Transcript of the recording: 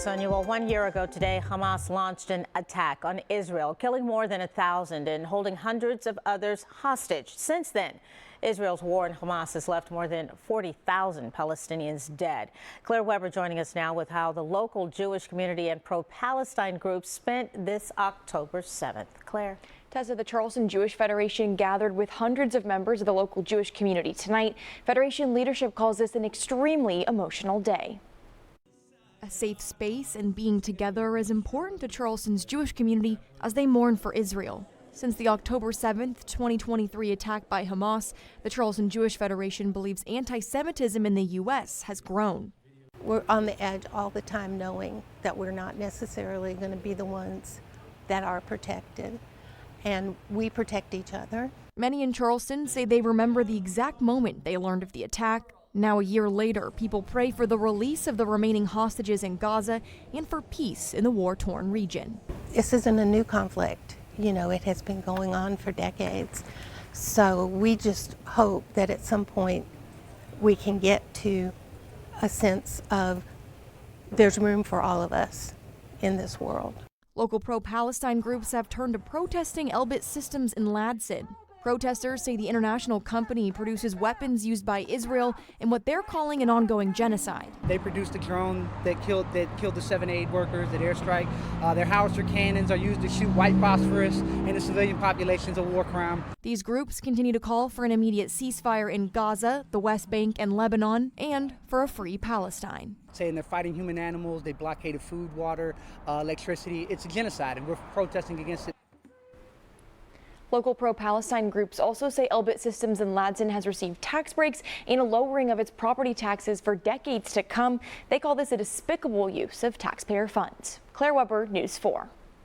Sonia. Well, 1 year ago today, Hamas launched an attack on Israel, killing more than 1,000 and holding hundreds of others hostage. Since then, Israel's war on Hamas has left more than 40,000 Palestinians dead. Claire Weber joining us now with how the local Jewish community and pro-Palestine groups spent this October 7th. Claire. Tessa, the Charleston Jewish Federation gathered with hundreds of members of the local Jewish community tonight. Federation leadership calls this an extremely emotional day. A safe space and being together is important to Charleston's Jewish community as they mourn for Israel. Since the October 7th, 2023 attack by Hamas, the Charleston Jewish Federation believes anti-Semitism in the U.S. has grown. We're on the edge all the time, knowing that we're not necessarily going to be the ones that are protected, and we protect each other. Many in Charleston say they remember the exact moment they learned of the attack. Now, a year later, people pray for the release of the remaining hostages in Gaza and for peace in the war-torn region. This isn't a new conflict. You know, it has been going on for decades. So we just hope that at some point we can get to a sense of there's room for all of us in this world. Local pro-Palestine groups have turned to protesting Elbit Systems in Ladson. Protesters say the international company produces weapons used by Israel in what they're calling an ongoing genocide. They produced a drone that killed the 7 aid workers at airstrike. Their howitzer cannons are used to shoot white phosphorus into civilian populations, a war crime. These groups continue to call for an immediate ceasefire in Gaza, the West Bank, and Lebanon, and for a free Palestine. Saying they're fighting human animals, they blockaded food, water, electricity. It's a genocide, and we're protesting against it. Local pro-Palestine groups also say Elbit Systems in Ladson has received tax breaks and a lowering of its property taxes for decades to come. They call this a despicable use of taxpayer funds. Claire Weber, News 4.